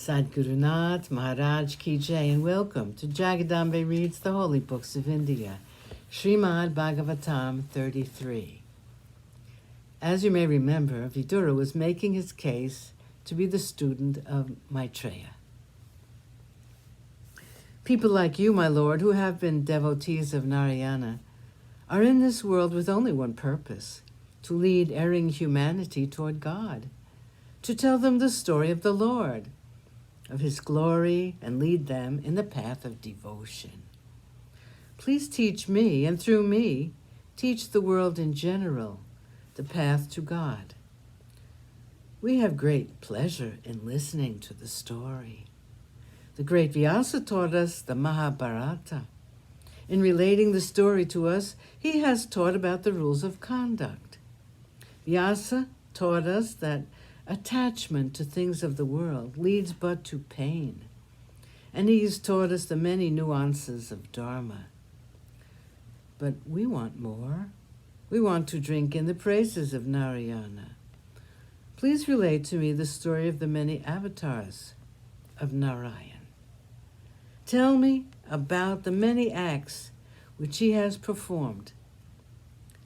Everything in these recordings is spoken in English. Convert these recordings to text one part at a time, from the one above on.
Sadgurunath Maharaj Ki Jai, and welcome to Jagadambe Reads the Holy Books of India, ShrimadBhagavatam33. As you may remember, Vidura was making his case to be the student of Maitreya. People like you, my lord, who have been devotees of Narayana, are in this world with only one purpose: to lead erring humanity toward God, to tell them the story of the Lord, of his glory, and lead them in the path of devotion. Please teach me, and through me, teach the world in general the path to God. We have great pleasure in listening to the story. The great Vyasa taught us the Mahabharata. In relating the story to us, he has taught about the rules of conduct. Vyasa taught us that attachment to things of the world leads but to pain, and he has taught us the many nuances of Dharma. But we want more. We want to drink in the praises of Narayana. Please relate to me the story of the many avatars of Narayan. Tell me about the many acts which he has performed,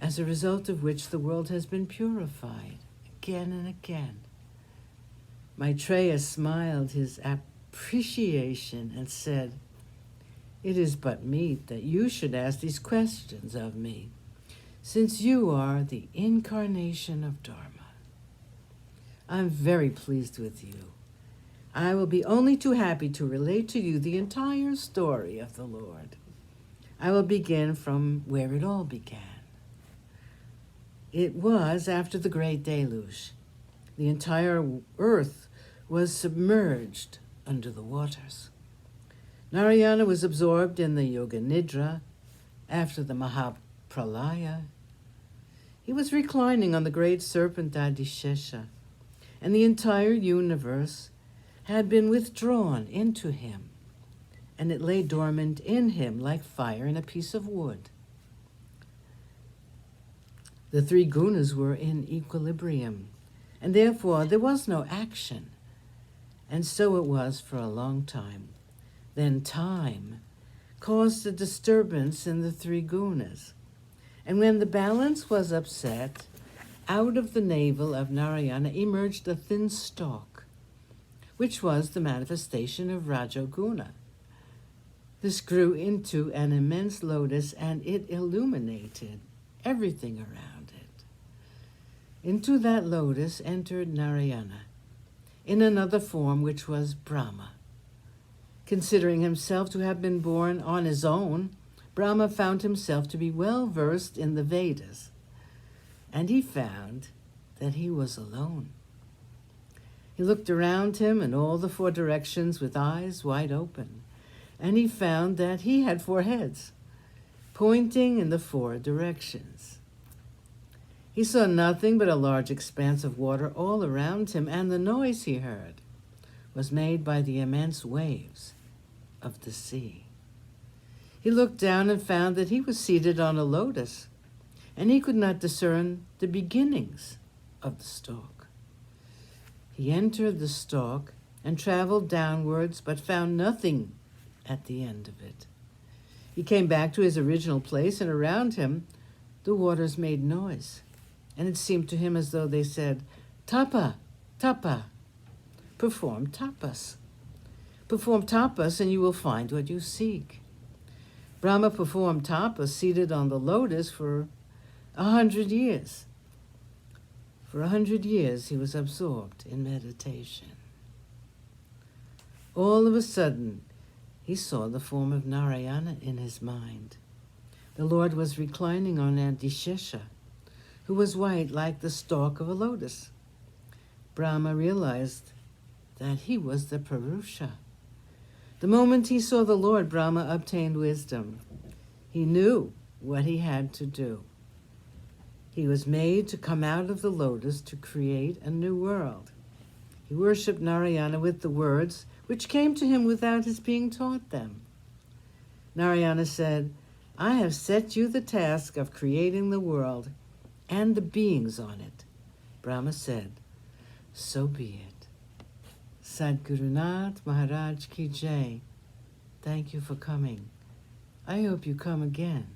as a result of which the world has been purified again and again. Maitreya smiled his appreciation and said, "It is but meet that you should ask these questions of me, since you are the incarnation of Dharma. I'm very pleased with you. I will be only too happy to relate to you the entire story of the Lord. I will begin from where it all began. It was after the great deluge. The entire earth was submerged under the waters. Narayana was absorbed in the Yoga Nidra after the Mahapralaya. He was reclining on the great serpent Adishesha, and the entire universe had been withdrawn into him, and it lay dormant in him like fire in a piece of wood. The three gunas were in equilibrium, and therefore there was no action. And so it was for a long time. Then time caused a disturbance in the three gunas. And when the balance was upset, out of the navel of Narayana emerged a thin stalk, which was the manifestation of Rajoguna. This grew into an immense lotus, and it illuminated everything around it. Into that lotus entered Narayana, in another form which was Brahma. Considering himself to have been born on his own, Brahma found himself to be well versed in the Vedas, and he found that he was alone. He looked around him in all the four directions with eyes wide open, and he found that he had four heads, pointing in the four directions. He saw nothing but a large expanse of water all around him, and the noise he heard was made by the immense waves of the sea. He looked down and found that he was seated on a lotus, and he could not discern the beginnings of the stalk. He entered the stalk and traveled downwards, but found nothing at the end of it. He came back to his original place, and around him the waters made noise. And it seemed to him as though they said, "Tapa, tapa, perform tapas. Perform tapas and you will find what you seek." Brahma performed tapas seated on the lotus for 100 years. For 100 years he was absorbed in meditation. All of a sudden, he saw the form of Narayana in his mind. The Lord was reclining on Adishesha, who was white like the stalk of a lotus. Brahma realized that he was the Purusha. The moment he saw the Lord, Brahma obtained wisdom. He knew what he had to do. He was made to come out of the lotus to create a new world. He worshipped Narayana with the words which came to him without his being taught them. Narayana said, "I have set you the task of creating the world and the beings on it." Brahma said, "So be it. Sadgurunath Maharaj Ki Jai. Thank you for coming. I hope you come again.